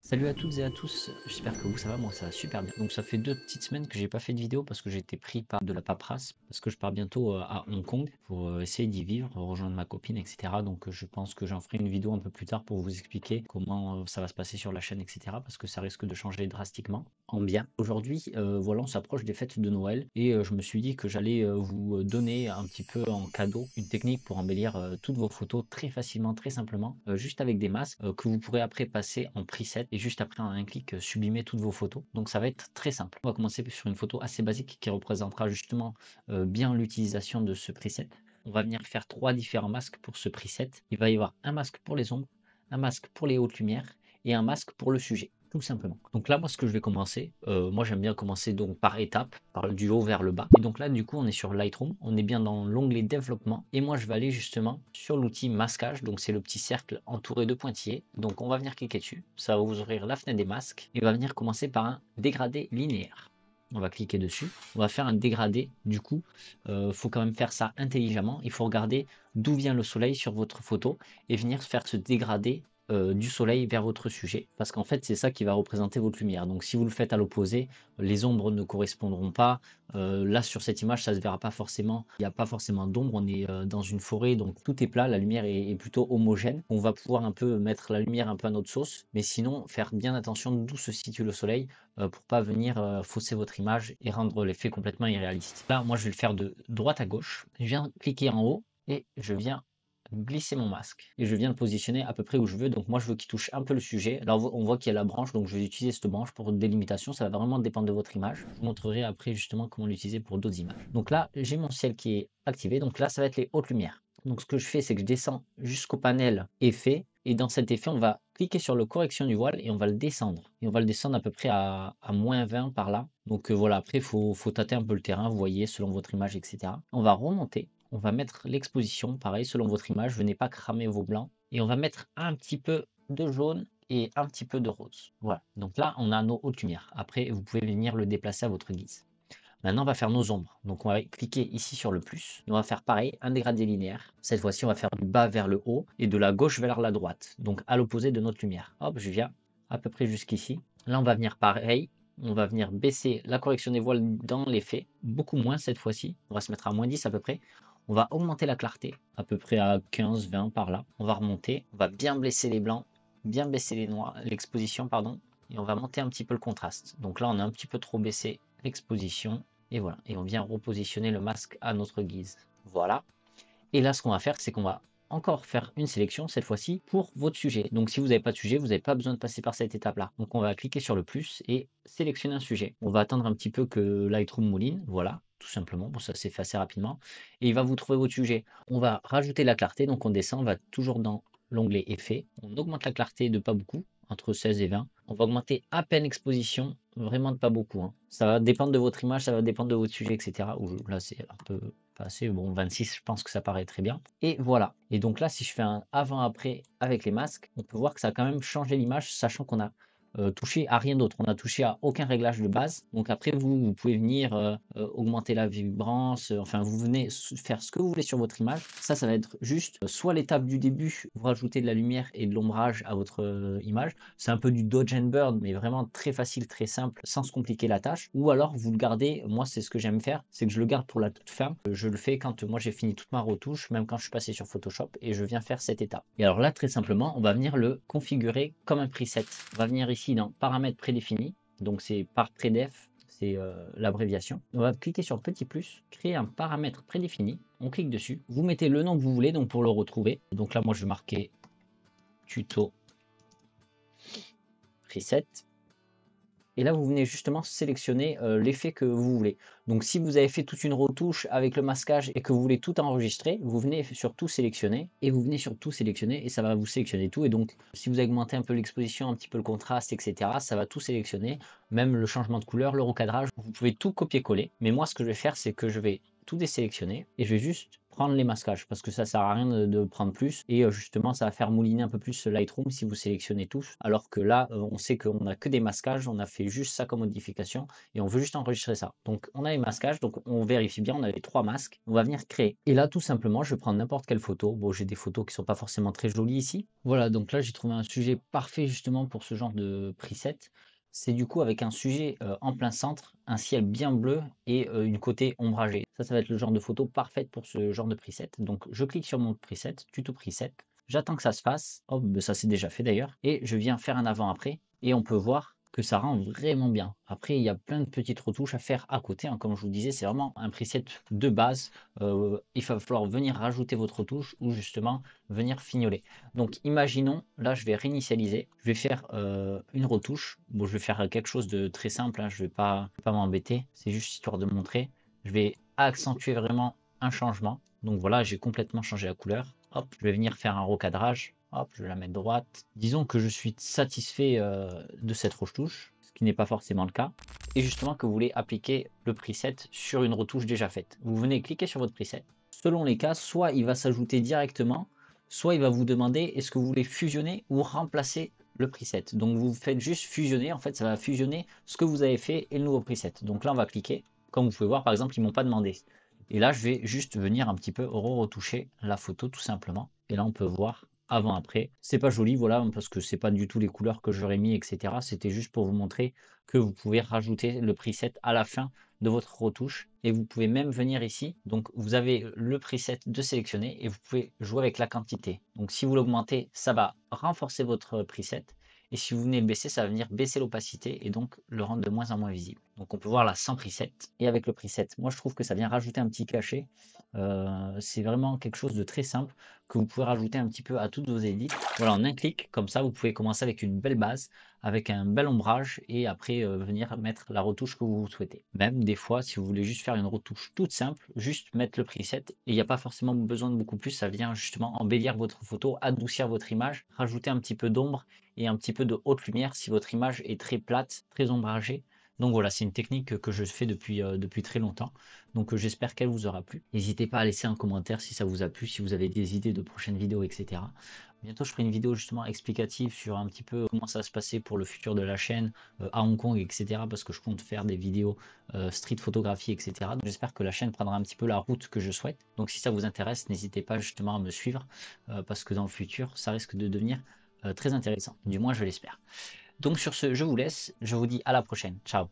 Salut à toutes et à tous, j'espère que vous ça va, moi ça va super bien. Donc ça fait 2 petites semaines que j'ai pas fait de vidéo parce que j'étais pris par de la paperasse, parce que je pars bientôt, à Hong Kong pour, essayer d'y vivre, rejoindre ma copine et cetera. Donc, je pense que j'en ferai une vidéo un peu plus tard pour vous expliquer comment, ça va se passer sur la chaîne et cetera, parce que ça risque de changer drastiquement en bien. Aujourd'hui, voilà, on s'approche des fêtes de Noël et je me suis dit que j'allais, vous, donner un petit peu en cadeau une technique pour embellir, toutes vos photos très facilement, très simplement, juste avec des masques, que vous pourrez après passer en preset et juste après en un clic, sublimer toutes vos photos. Donc ça va être très simple. On va commencer sur une photo assez basique qui représentera justement, bien l'utilisation de ce preset. On va venir faire 3 différents masques pour ce preset. Il va y avoir un masque pour les ombres, un masque pour les hautes lumières et un masque pour le sujet, tout simplement. Donc là, moi, ce que je vais commencer, moi j'aime bien commencer donc par étapes, par du haut vers le bas. Et donc là, du coup, on est sur Lightroom, on est bien dans l'onglet développement. Et moi, je vais aller justement sur l'outil masquage. Donc c'est le petit cercle entouré de pointillés. Donc on va venir cliquer dessus. Ça va vous ouvrir la fenêtre des masques. Et on va venir commencer par un dégradé linéaire. On va cliquer dessus. On va faire un dégradé. Du coup, faut quand même faire ça intelligemment. Il faut regarder d'où vient le soleil sur votre photo et venir faire ce dégradé du soleil vers votre sujet. Parce qu'en fait, c'est ça qui va représenter votre lumière. Donc si vous le faites à l'opposé, les ombres ne correspondront pas. Là, sur cette image, ça se verra pas forcément. Il n'y a pas forcément d'ombre. On est dans une forêt, donc tout est plat. La lumière est plutôt homogène. On va pouvoir un peu mettre la lumière un peu à notre sauce. Mais sinon, faire bien attention d'où se situe le soleil pour pas venir fausser votre image et rendre l'effet complètement irréaliste. Là, moi, je vais le faire de droite à gauche. Je viens cliquer en haut et je viens glisser mon masque et je viens le positionner à peu près où je veux. Donc moi, je veux qu'il touche un peu le sujet. Là, on voit qu'il y a la branche, donc je vais utiliser cette branche pour une délimitation. Ça va vraiment dépendre de votre image. Je vous montrerai après justement comment l'utiliser pour d'autres images. Donc là, j'ai mon ciel qui est activé. Donc là, ça va être les hautes lumières. Donc ce que je fais, c'est que je descends jusqu'au panel effet. Et dans cet effet, on va cliquer sur le correction du voile et on va le descendre. Et on va le descendre à peu près à -20 par là. Donc voilà, après, faut tâter un peu le terrain, vous voyez, selon votre image, etc. On va remonter. On va mettre l'exposition, pareil, selon votre image. Venez pas cramer vos blancs. Et on va mettre un petit peu de jaune et un petit peu de rose. Voilà. Donc là, on a nos hautes lumières. Après, vous pouvez venir le déplacer à votre guise. Maintenant, on va faire nos ombres. Donc, on va cliquer ici sur le plus. Et on va faire pareil, un dégradé linéaire. Cette fois-ci, on va faire du bas vers le haut et de la gauche vers la droite. Donc, à l'opposé de notre lumière. Hop, je viens à peu près jusqu'ici. Là, on va venir pareil. On va venir baisser la correction des voiles dans l'effet. Beaucoup moins cette fois-ci. On va se mettre à -10 à peu près. On va augmenter la clarté, à peu près à 15-20 par là. On va remonter. On va bien baisser les blancs, bien baisser les noirs, l'exposition, pardon. Et on va monter un petit peu le contraste. Donc là, on a un petit peu trop baissé l'exposition. Et voilà, et on vient repositionner le masque à notre guise. Voilà. Et là, ce qu'on va faire, c'est qu'on va encore faire une sélection, cette fois-ci, pour votre sujet. Donc si vous n'avez pas de sujet, vous n'avez pas besoin de passer par cette étape-là. Donc on va cliquer sur le plus et sélectionner un sujet. On va attendre un petit peu que Lightroom mouline, voilà, tout simplement. Bon, ça s'est fait assez rapidement. Et il va vous trouver votre sujet. On va rajouter la clarté, donc on descend, on va toujours dans l'onglet effet. On augmente la clarté de pas beaucoup, entre 16 et 20. On va augmenter à peine exposition, vraiment de pas beaucoup, hein. Ça va dépendre de votre image, ça va dépendre de votre sujet, etc. Là, c'est un peu pas assez. Bon, 26, je pense que ça paraît très bien. Et voilà. Et donc là, si je fais un avant-après avec les masques, on peut voir que ça a quand même changé l'image, sachant qu'on a touché à rien d'autre. On a touché à aucun réglage de base. Donc après, vous pouvez venir augmenter la vibrance. Enfin, vous venez faire ce que vous voulez sur votre image. Ça va être juste soit l'étape du début, vous rajoutez de la lumière et de l'ombrage à votre image. C'est un peu du dodge and burn, mais vraiment très facile, très simple, sans se compliquer la tâche. Ou alors, vous le gardez. Moi, c'est ce que j'aime faire, c'est que je le garde pour la toute fin. Je le fais quand moi j'ai fini toute ma retouche, même quand je suis passé sur Photoshop, et je viens faire cette étape. Et alors là, très simplement, on va venir le configurer comme un preset. On va venir ici dans paramètres prédéfinis, donc c'est par prédef, c'est l'abréviation. On va cliquer sur petit plus, créer un paramètre prédéfini, on clique dessus, vous mettez le nom que vous voulez donc pour le retrouver. Donc là, moi je vais marquer tuto preset. Et là, vous venez justement sélectionner l'effet que vous voulez. Donc si vous avez fait toute une retouche avec le masquage et que vous voulez tout enregistrer, vous venez sur tout sélectionner et vous venez sur tout sélectionner et ça va vous sélectionner tout. Et donc si vous augmentez un peu l'exposition, un petit peu le contraste, etc., ça va tout sélectionner, même le changement de couleur, le recadrage, vous pouvez tout copier-coller. Mais moi, ce que je vais faire, c'est que je vais tout désélectionner et je vais juste prendre les masquages parce que ça sert à rien de prendre plus et justement ça va faire mouliner un peu plus ce Lightroom si vous sélectionnez tous. Alors que là, on sait qu'on a que des masquages, on a fait juste ça comme modification et on veut juste enregistrer ça. Donc on a les masquages, donc on vérifie bien, on a les 3 masques, on va venir créer. Et là tout simplement, je vais prendre n'importe quelle photo. Bon, j'ai des photos qui sont pas forcément très jolies ici. Voilà, donc là j'ai trouvé un sujet parfait justement pour ce genre de preset. C'est du coup avec un sujet, en plein centre, un ciel bien bleu et une côté ombragée. Ça va être le genre de photo parfaite pour ce genre de preset. Donc je clique sur mon preset, tuto preset, j'attends que ça se fasse. Hop, bah, ça s'est déjà fait d'ailleurs et je viens faire un avant-après et on peut voir que ça rend vraiment bien. Après, il y a plein de petites retouches à faire à côté, hein. Comme je vous disais, c'est vraiment un preset de base. Il va falloir venir rajouter votre retouche ou justement venir fignoler. Donc imaginons, là je vais réinitialiser, je vais faire une retouche. Bon, je vais faire quelque chose de très simple, hein, je vais pas m'embêter, c'est juste histoire de montrer. Je vais accentuer vraiment un changement. Donc voilà, j'ai complètement changé la couleur. Hop, je vais venir faire un recadrage. Hop, je vais la mettre droite. Disons que je suis satisfait de cette retouche, ce qui n'est pas forcément le cas. Et justement que vous voulez appliquer le preset sur une retouche déjà faite. Vous venez cliquer sur votre preset. Selon les cas, soit il va s'ajouter directement, soit il va vous demander est-ce que vous voulez fusionner ou remplacer le preset. Donc vous faites juste fusionner, en fait ça va fusionner ce que vous avez fait et le nouveau preset. Donc là on va cliquer, comme vous pouvez voir par exemple ils m'ont pas demandé. Et là je vais juste venir un petit peu retoucher la photo tout simplement. Et là on peut voir avant après. C'est pas joli voilà parce que c'est pas du tout les couleurs que j'aurais mis etc. C'était juste pour vous montrer que vous pouvez rajouter le preset à la fin de votre retouche et vous pouvez même venir ici. Donc vous avez le preset de sélectionner et vous pouvez jouer avec la quantité. Donc si vous l'augmentez, ça va renforcer votre preset et si vous venez le baisser, ça va venir baisser l'opacité et donc le rendre de moins en moins visible. Donc on peut voir là sans preset et avec le preset. Moi je trouve que ça vient rajouter un petit cachet. C'est vraiment quelque chose de très simple que vous pouvez rajouter un petit peu à toutes vos edits. Voilà, en un clic, comme ça vous pouvez commencer avec une belle base, avec un bel ombrage et après venir mettre la retouche que vous souhaitez. Même des fois, si vous voulez juste faire une retouche toute simple, juste mettre le preset et il n'y a pas forcément besoin de beaucoup plus, ça vient justement embellir votre photo, adoucir votre image, rajouter un petit peu d'ombre et un petit peu de haute lumière si votre image est très plate, très ombragée. Donc voilà, c'est une technique que je fais depuis très longtemps. Donc j'espère qu'elle vous aura plu. N'hésitez pas à laisser un commentaire si ça vous a plu, si vous avez des idées de prochaines vidéos, etc. Bientôt, je ferai une vidéo justement explicative sur un petit peu comment ça va se passer pour le futur de la chaîne à Hong Kong, etc. Parce que je compte faire des vidéos street photographie, etc. Donc j'espère que la chaîne prendra un petit peu la route que je souhaite. Donc si ça vous intéresse, n'hésitez pas justement à me suivre parce que dans le futur, ça risque de devenir très intéressant. Du moins, je l'espère. Donc sur ce, je vous laisse. Je vous dis à la prochaine. Ciao.